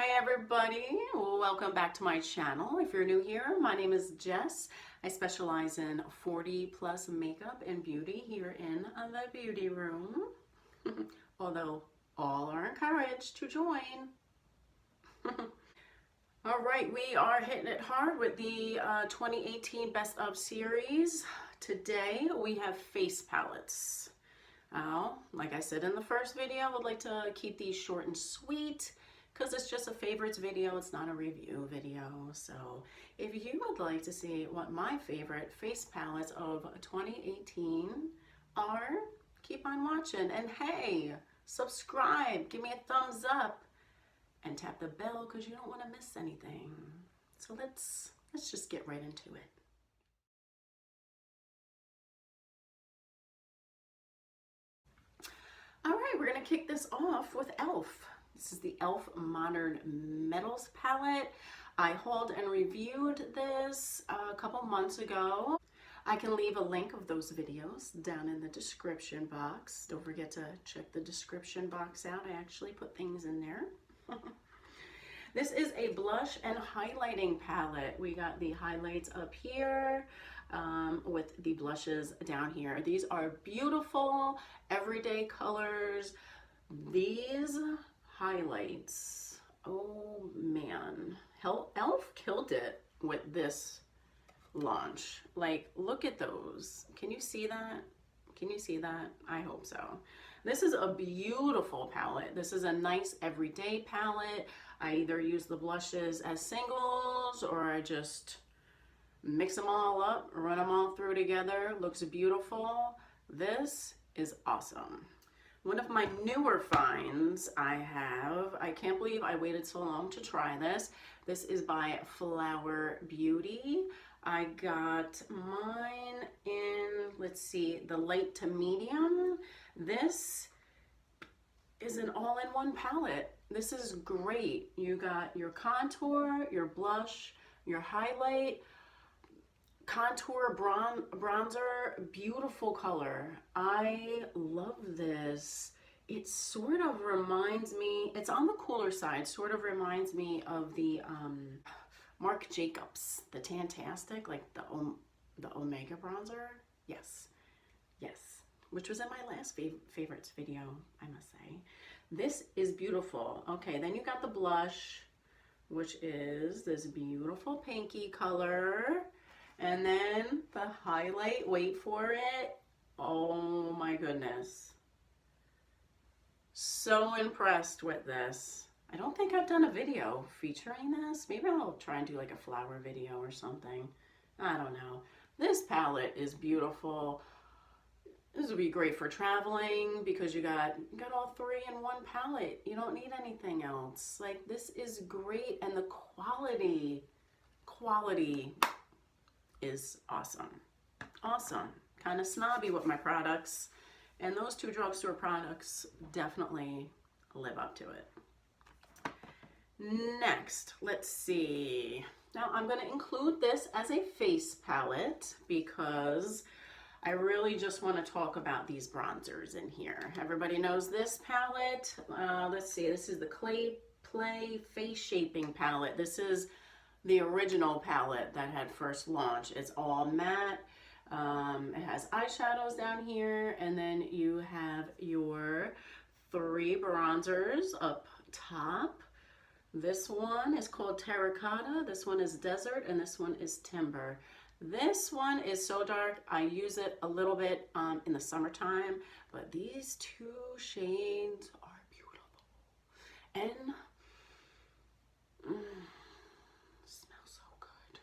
Hi everybody, welcome back to my channel. If you're new here, my name is Jess. I specialize in 40 plus makeup and beauty here in the beauty room. Although all are encouraged to join. All right, we are hitting it hard with the 2018 Best of series. Today we have face palettes. Like I said in the first video, I would like to keep these short and sweet because it's just a favorites video. It's not a review video. So if you would like to see what my favorite face palettes of 2018 are, keep on watching. And hey, subscribe, give me a thumbs up, and tap the bell because you don't want to miss anything. So let's just get right into it. All right, we're gonna kick this off with e.l.f. This is the e.l.f. Modern Metals palette. I hauled and reviewed this a couple months ago. I can leave a link of those videos down in the description box. Don't forget to check the description box out. I actually put things in there. This is a blush and highlighting palette. We got the highlights up here with the blushes down here. These are beautiful everyday colors. These highlights, oh man, e.l.f. killed it with this launch. Like, look at those. Can you see that? Can you see that? I hope so. This is a beautiful palette. This is a nice everyday palette. I either use the blushes as singles or I just mix them all up, run them all through together. Looks beautiful. This is awesome. One of my newer finds I can't believe I waited so long to try this. This is by Flower Beauty. I got mine in, let's see, the light to medium. This is an all-in-one palette. This is great. You got your contour, your blush, your highlight, contour, bronzer, beautiful color. I love this. It sort of reminds me, it's on the cooler side, sort of reminds me of the Marc Jacobs, the Tantastic, like the Omega bronzer. Yes, which was in my last favorites video, I must say. This is beautiful. Okay, then you got the blush, which is this beautiful pinky color. And then the highlight, wait for it. Oh my goodness. So impressed with this. I don't think I've done a video featuring this. Maybe I'll try and do like a flower video or something. I don't know. This palette is beautiful. This would be great for traveling because you got all three in one palette. You don't need anything else. Like, this is great, and the quality is awesome. Awesome. Kind of snobby with my products, and those two drugstore products definitely live up to it. Next, let's see. Now I'm going to include this as a face palette because I really just want to talk about these bronzers in here. Everybody knows this palette. Let's see, this is the Clay Play Face Shaping palette. This is the original palette that had first launched. It's all matte. It has eyeshadows down here, and then you have your three bronzers up top. This one is called Terracotta, this one is Desert, and this one is Timber. This one is so dark, I use it a little bit in the summertime, but these two shades are beautiful. And smells so good.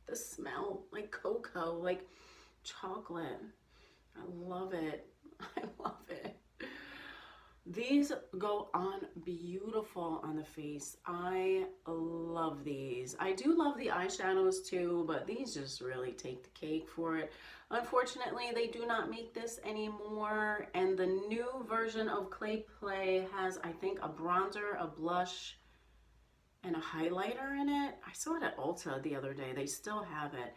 The smell, like cocoa, like chocolate. I love it. I love it. These go on beautiful on the face. I love these. I do love the eyeshadows too, but these just really take the cake for it. Unfortunately, they do not make this anymore, and the new version of Clay Play has, I think, a bronzer, a blush, and a highlighter in it. I saw it at Ulta the other day. They still have it,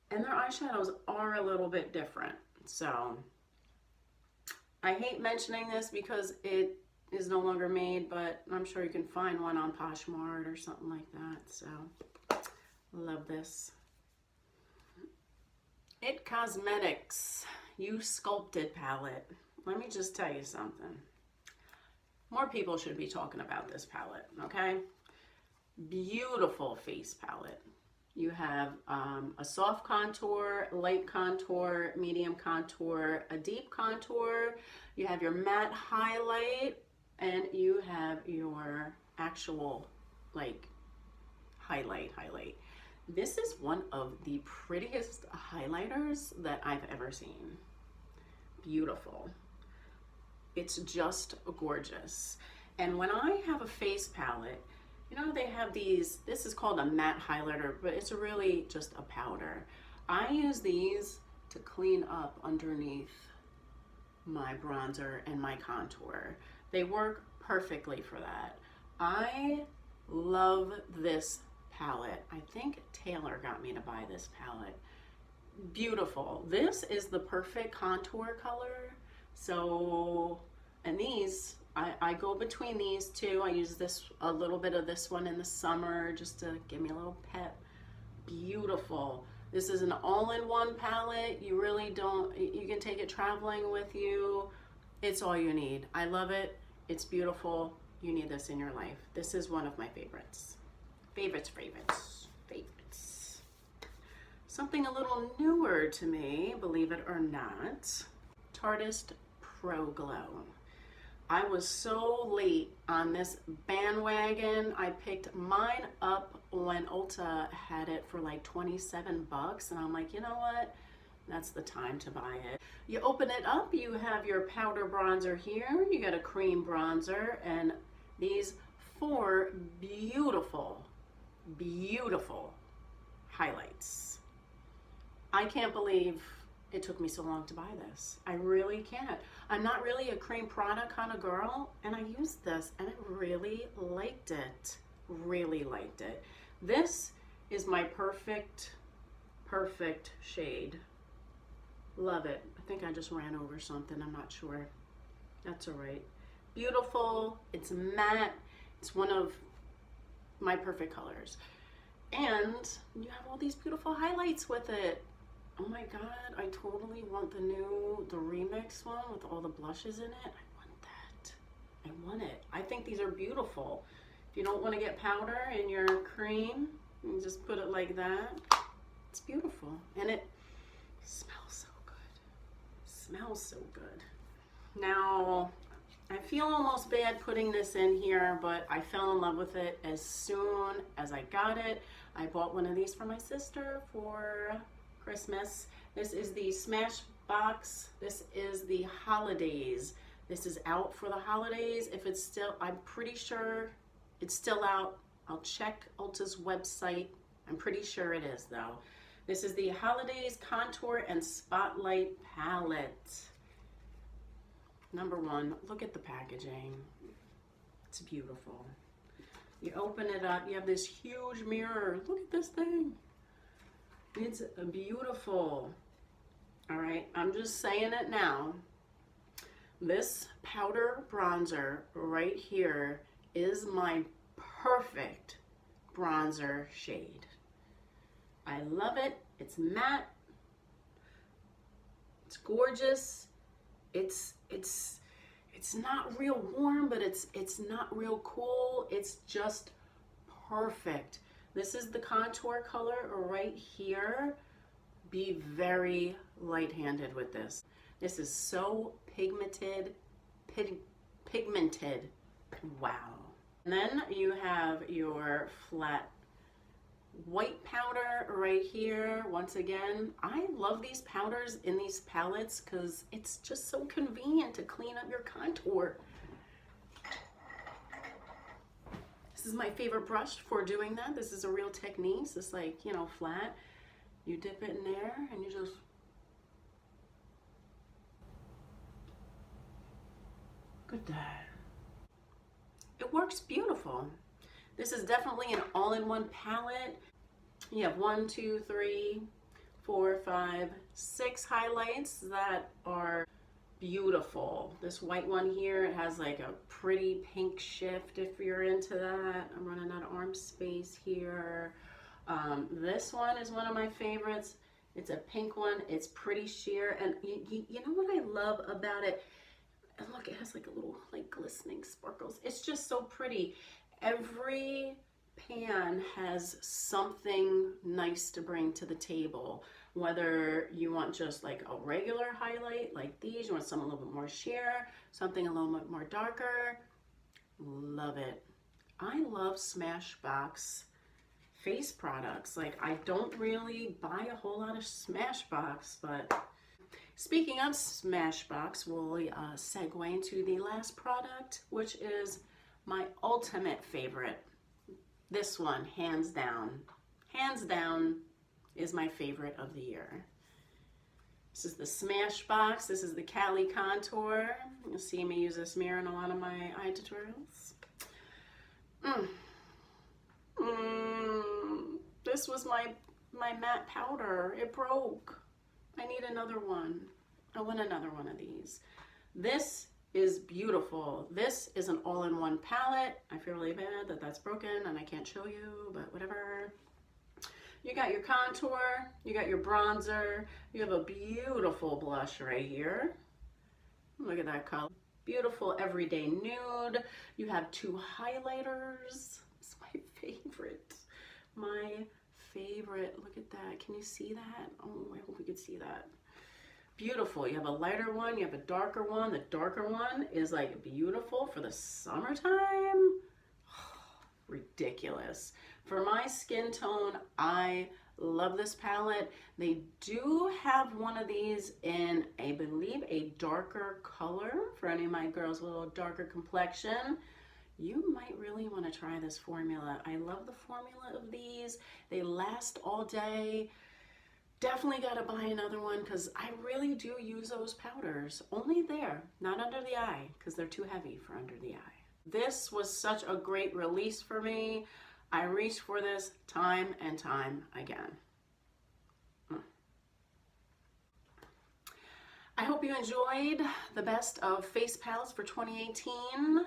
and their eyeshadows are a little bit different. So I hate mentioning this because it is no longer made, but I'm sure you can find one on Poshmark or something like that. So, love this. It Cosmetics You Sculpted palette. Let me just tell you something. More people should be talking about this palette, okay? Beautiful face palette. You have a soft contour, light contour, medium contour, a deep contour. You have your matte highlight, and you have your actual like highlight. This is one of the prettiest highlighters that I've ever seen. Beautiful. It's just gorgeous. And when I have a face palette, you know, they have these, this is called a matte highlighter, but it's really just a powder. I use these to clean up underneath my bronzer and my contour. They work perfectly for that. I love this palette. I think Taylor got me to buy this palette. Beautiful. This is the perfect contour color. So, and these, I go between these two. I use this, a little bit of this one in the summer just to give me a little pep. Beautiful. This is an all-in-one palette. You really don't, you can take it traveling with you. It's all you need. I love it. It's beautiful. You need this in your life. This is one of my favorites. Favorites. Something a little newer to me, believe it or not. Tarte Pro Glow. I was so late on this bandwagon. I picked mine up when Ulta had it for like 27 bucks, and I'm like, you know what? That's the time to buy it. You open it up, you have your powder bronzer here, you got a cream bronzer, and these 4 beautiful highlights. I can't believe it took me so long to buy this. I really can't. I'm not really a cream product kind of girl, and I used this and I really liked it. Really liked it. This is my perfect shade. Love it. I think I just ran over something. I'm not sure. That's all right. Beautiful. It's matte. It's one of my perfect colors. And you have all these beautiful highlights with it. Oh my God, I totally want the remix one with all the blushes in it. I want that. I want it. I think these are beautiful. If you don't want to get powder in your cream, you just put it like that. It's beautiful. And it smells so good. Smells so good. Now, I feel almost bad putting this in here, but I fell in love with it as soon as I got it. I bought one of these for my sister for Christmas. This is the Smashbox. This is the Holidaze. This is out for the holidays. If it's still, I'm pretty sure it's still out. I'll check Ulta's website. I'm pretty sure it is though. This is the Holidaze Contour and Spotlight Palette. Number 1, look at the packaging. It's beautiful. You open it up, you have this huge mirror. Look at this thing. It's beautiful. All right, I'm just saying it now. This powder bronzer right here is my perfect bronzer shade. I love it. It's matte. It's gorgeous. It's not real warm, but it's not real cool. It's just perfect. This is the contour color right here. Be very light-handed with this. This is so pigmented. Wow. And then you have your flat white powder right here. Once again, I love these powders in these palettes because it's just so convenient to clean up your contour. This is my favorite brush for doing that. This is a real technique. It's just like, you know, flat. You dip it in there and you just look at that. It works beautiful. This is definitely an all-in-one palette. You have 1, 2, 3, 4, 5, 6 highlights that are beautiful. This white one here, it has like a pretty pink shift if you're into that. I'm running out of arm space here. This one is one of my favorites. It's a pink one. It's pretty sheer, and you know what I love about it? And look, it has like a little like glistening sparkles. It's just so pretty. Every pan has something nice to bring to the table. Whether you want just like a regular highlight like these, you want something a little bit more sheer, something a little bit more darker. Love it. I love Smashbox face products. Like, I don't really buy a whole lot of Smashbox, but speaking of Smashbox, we'll segue into the last product, which is my ultimate favorite. This one, hands down, is my favorite of the year. This is the Smashbox. This is the Cali contour. You'll see me use this mirror in a lot of my eye tutorials. This was my matte powder. It broke. I need another one. I want another one of these. This is beautiful. This is an all-in-one palette. I feel really bad that that's broken and I can't show you, but whatever. You got your contour, you got your bronzer, you have a beautiful blush right here. Look at that color. Beautiful everyday nude. You have two highlighters. It's my favorite. My favorite. Look at that. Can you see that? Oh, I hope we could see that. Beautiful. You have a lighter one, you have a darker one. The darker one is like beautiful for the summertime. Ridiculous. For my skin tone, I love this palette. They do have one of these in, I believe, a darker color for any of my girls with a little darker complexion. You might really want to try this formula. I love the formula of these. They last all day. Definitely got to buy another one because I really do use those powders. Only there, not under the eye, because they're too heavy for under the eye. This was such a great release for me. I reached for this time and time again. I hope you enjoyed the best of face palettes for 2018.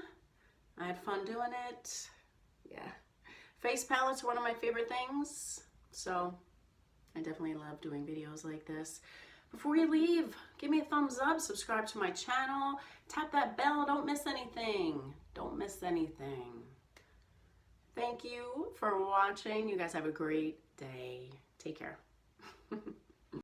I had fun doing it. Yeah. Face palettes are one of my favorite things. So I definitely love doing videos like this. Before you leave, give me a thumbs up, subscribe to my channel, tap that bell, don't miss anything. Don't miss anything. Thank you for watching. You guys have a great day. Take care.